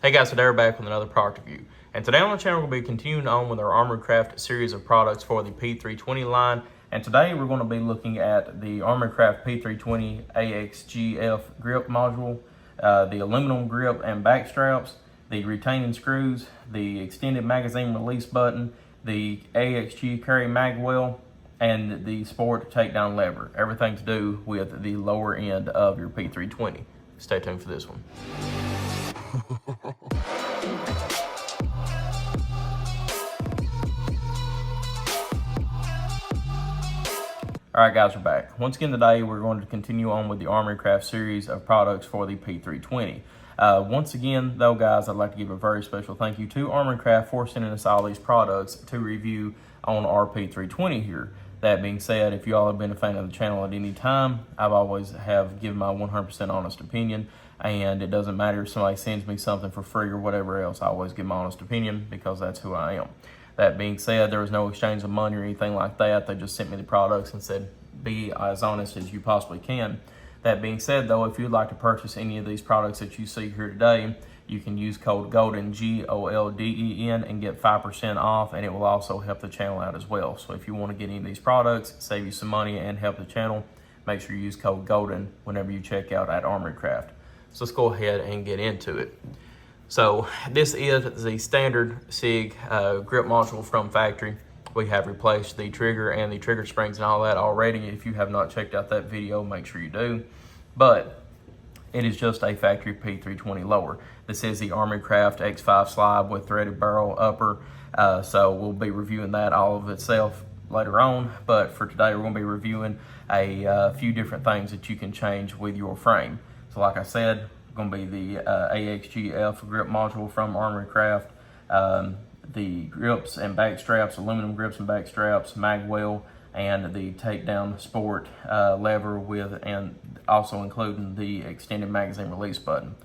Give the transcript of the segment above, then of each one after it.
Hey guys, today we're back with another product review. And today on the channel we'll be continuing on with our Armory Craft series of products for the P320 line. And today we're going to be looking at the Armory Craft P320 AXG grip module, the aluminum grip and back straps, the retaining screws, the extended magazine release button, the AXG carry mag well, and the sport takedown lever. Everything to do with the lower end of your P320. Stay tuned for this one. Alright guys, we're back. Once again today we're going to continue on with the Armory Craft series of products for the P320. Once again though guys, I'd like to give a very special thank you to Armory Craft for sending us all these products to review on our P320 here. That being said, if you all have been a fan of the channel at any time, I've always have given my 100% honest opinion, and it doesn't matter if somebody sends me something for free or whatever else, I always give my honest opinion because that's who I am. That being said, there was no exchange of money or anything like that. They just sent me the products and said, be as honest as you possibly can. That being said though, if you'd like to purchase any of these products that you see here today, you can use code GOLDEN, GOLDEN, and get 5% off, and it will also help the channel out as well. So if you want to get any of these products, save you some money, and help the channel, make sure you use code GOLDEN whenever you check out at Armory Craft. So let's go ahead and get into it. So this is the standard SIG grip module from factory. We have replaced the trigger and the trigger springs and all that already. If you have not checked out that video, make sure you do. But it is just a factory P320 lower. This is the Armory Craft X5 slide with threaded barrel upper. So we'll be reviewing that all of itself later on. But for today, we're going to be reviewing a few different things that you can change with your frame. So like I said, going to be the AXG grip module from Armory Craft, the grips and back straps, aluminum grips and back straps, mag well, and the takedown sport lever with, and also including the extended magazine release button.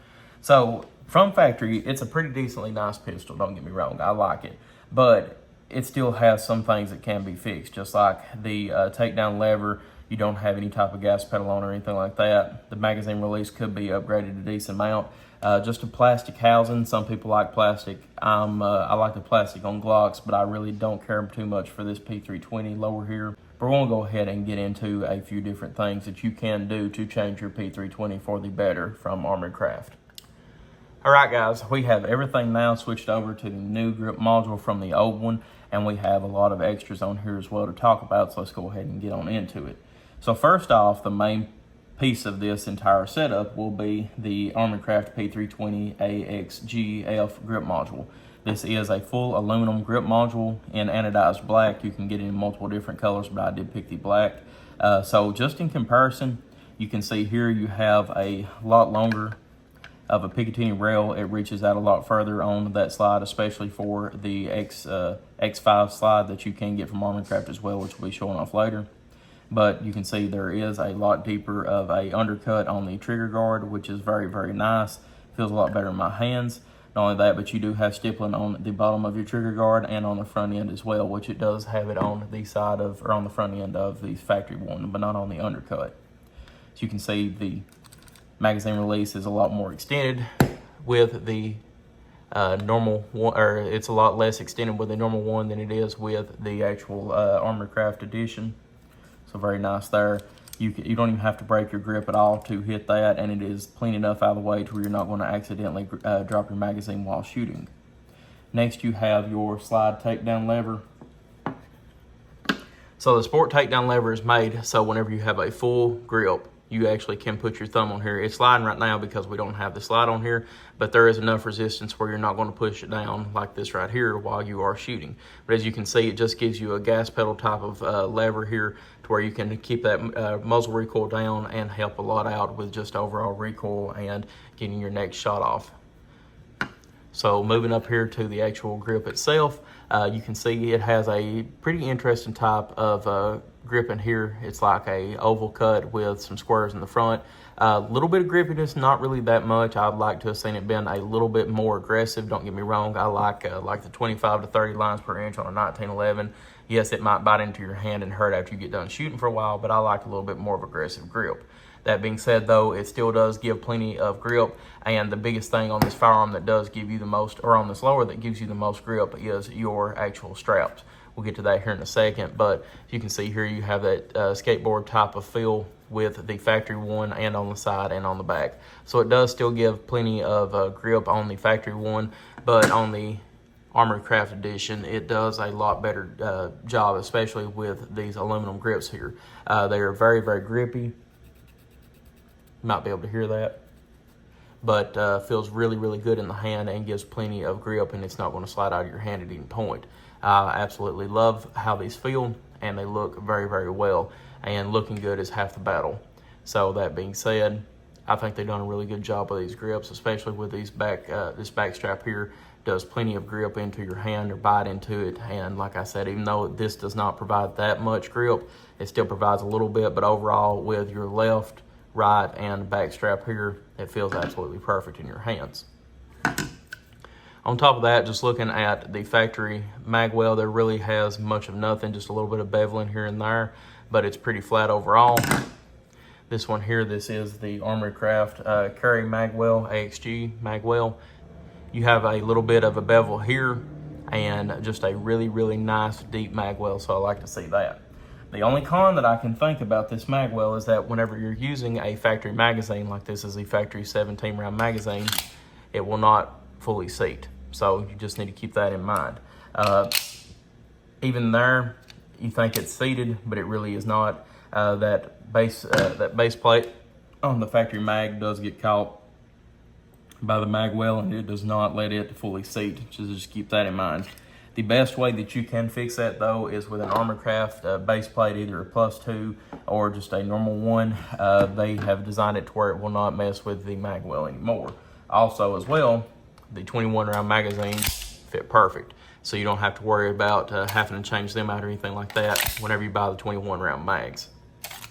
So from factory, it's a pretty decently nice pistol, don't get me wrong, I like it, but it still has some things that can be fixed, just like the takedown lever. You don't have any type of gas pedal on or anything like that. The magazine release could be upgraded a decent amount. Just a plastic housing. Some people like plastic. I like the plastic on Glocks, but I really don't care too much for this P320 lower here. But we're going to go ahead and get into a few different things that you can do to change your P320 for the better from Armory Craft. Alright guys, we have everything now switched over to the new grip module from the old one, and we have a lot of extras on here as well to talk about, so let's go ahead and get on into it. So first off, the main piece of this entire setup will be the Armory Craft P320 AXG grip module. This is a full aluminum grip module in anodized black. You can get it in multiple different colors, but I did pick the black. So just in comparison, you can see here you have a lot longer of a Picatinny rail. It reaches out a lot further on that slide, especially for the X5 slide that you can get from Armory Craft as well, which we'll be showing off later. But you can see there is a lot deeper of a undercut on the trigger guard, which is very, very nice. Feels a lot better in my hands. Not only that, but you do have stippling on the bottom of your trigger guard and on the front end as well, which it does have it on the side of, or on the front end of the factory one, but not on the undercut. So you can see the magazine release is a lot more extended with the normal one, or it's a lot less extended with the normal one than it is with the actual Armory Craft edition. So very nice there. You don't even have to break your grip at all to hit that, and it is clean enough out of the way to where you're not going to accidentally drop your magazine while shooting. Next, you have your slide takedown lever. So the sport takedown lever is made so whenever you have a full grip, you actually can put your thumb on here. It's sliding right now because we don't have the slide on here, but there is enough resistance where you're not going to push it down like this right here while you are shooting. But as you can see, it just gives you a gas pedal type of lever here to where you can keep that muzzle recoil down and help a lot out with just overall recoil and getting your next shot off. So moving up here to the actual grip itself, you can see it has a pretty interesting type of grip in here. It's like a oval cut with some squares in the front. A little bit of grippiness, not really that much. I'd like to have seen it been a little bit more aggressive. Don't get me wrong. I like the 25 to 30 lines per inch on a 1911. Yes, it might bite into your hand and hurt after you get done shooting for a while, but I like a little bit more of aggressive grip. That being said, though, it still does give plenty of grip, and the biggest thing on this firearm that does give you the most, or on this lower that gives you the most grip, is your actual straps. We'll get to that here in a second, but you can see here you have that skateboard type of feel with the factory one, and on the side and on the back. So it does still give plenty of grip on the factory one, but on the Armory Craft Edition, it does a lot better job, especially with these aluminum grips here. They are very, very grippy. You might be able to hear that, but feels really, really good in the hand and gives plenty of grip, and it's not going to slide out of your hand at any point. I absolutely love how these feel, and they look very, very well, and looking good is half the battle. So that being said, I think they've done a really good job with these grips, especially with these this back strap here. Does plenty of grip into your hand or bite into it, and like I said, even though this does not provide that much grip, it still provides a little bit, but overall with your left, right, and back strap here, it feels absolutely perfect in your hands. On top of that, just looking at the factory magwell, there really has much of nothing, just a little bit of beveling here and there, but it's pretty flat overall. This one here, this is the Armory Craft Carry Magwell, AXG Magwell. You have a little bit of a bevel here and just a really, really nice deep magwell, so I like to see that. The only con that I can think about this magwell is that whenever you're using a factory magazine, like this is a factory 17 round magazine, it will not fully seat. So you just need to keep that in mind. Even there, you think it's seated, but it really is not. That base plate on the factory mag does get caught by the magwell, and it does not let it fully seat, so just keep that in mind. The best way that you can fix that, though, is with an Armory Craft base plate, either a +2 or just a normal one. They have designed it to where it will not mess with the magwell anymore. Also, as well, the 21 round magazines fit perfect, so you don't have to worry about having to change them out or anything like that whenever you buy the 21 round mags.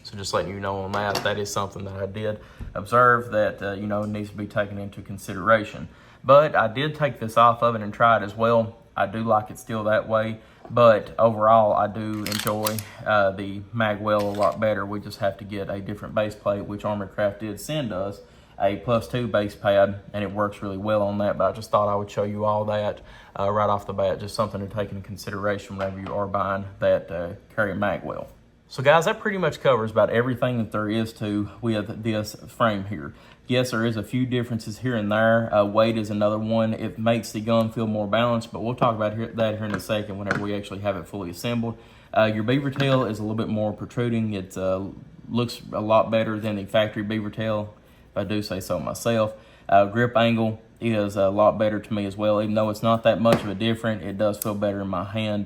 So just letting you know on that, that is something that I did observe that needs to be taken into consideration. But I did take this off of it and try it as well. I do like it still that way, but overall I do enjoy the magwell a lot better. We just have to get a different base plate, which Armory Craft did send us a +2 base pad, and it works really well on that. But I just thought I would show you all that right off the bat, just something to take into consideration whenever you are buying that carry magwell. So guys, that pretty much covers about everything that there is to with this frame here. Yes, there is a few differences here and there. Weight is another one. It makes the gun feel more balanced, but we'll talk about that here in a second whenever we actually have it fully assembled. Your beaver tail is a little bit more protruding. It looks a lot better than the factory beaver tail, if I do say so myself. Grip angle is a lot better to me as well. Even though it's not that much of a difference, it does feel better in my hand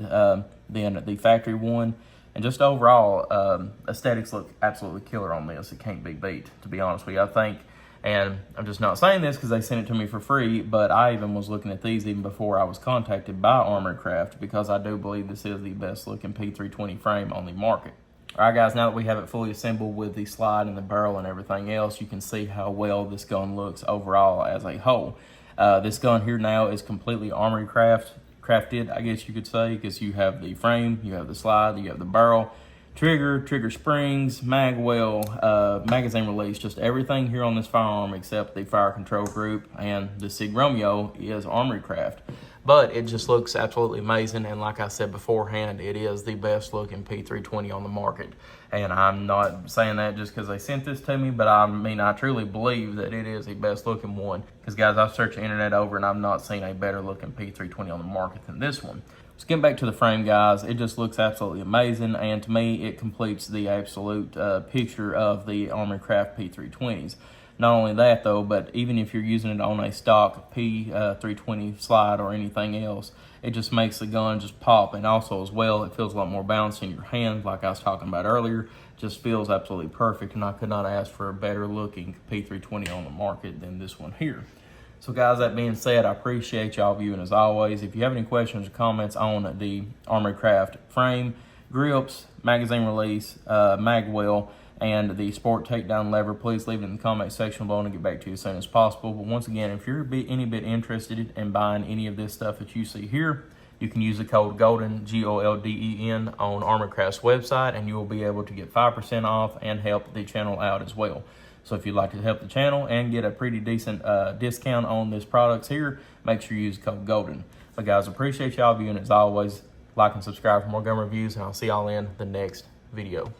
than the factory one. And just overall, aesthetics look absolutely killer on this. It can't be beat, to be honest with you, I think. And I'm just not saying this because they sent it to me for free, but I even was looking at these even before I was contacted by Armory Craft, because I do believe this is the best looking P320 frame on the market. All right, guys, now that we have it fully assembled with the slide and the barrel and everything else, you can see how well this gun looks overall as a whole. This gun here now is completely Armory crafted, I guess you could say, because you have the frame, you have the slide, you have the barrel, trigger springs, magwell, magazine release, just everything here on this firearm except the fire control group and the Sig Romeo is Armory Craft. But it just looks absolutely amazing, and like I said beforehand, it is the best looking P320 on the market. And I'm not saying that just because they sent this to me, but I mean, I truly believe that it is the best looking one. Because guys, I've searched the internet over and I've not seen a better looking P320 on the market than this one. Let's get back to the frame, guys. It just looks absolutely amazing, and to me, it completes the absolute picture of the Armory Craft P320s. Not only that, though, but even if you're using it on a stock P320 slide or anything else, it just makes the gun just pop. And also, as well, it feels a lot more balanced in your hand, like I was talking about earlier. Just feels absolutely perfect, and I could not ask for a better looking P320 on the market than this one here. So guys, that being said, I appreciate y'all viewing as always. If you have any questions or comments on the Armory Craft frame, grips, magazine release, magwell, and the sport takedown lever, please leave it in the comment section below and I'll get back to you as soon as possible. But once again, if you're any bit interested in buying any of this stuff that you see here, you can use the code GOLDEN, GOLDEN, on Armory Craft's website, and you will be able to get 5% off and help the channel out as well. So if you'd like to help the channel and get a pretty decent discount on this products here, make sure you use code GOLDEN. But guys, appreciate y'all viewing. As always, like and subscribe for more gun reviews, and I'll see y'all in the next video.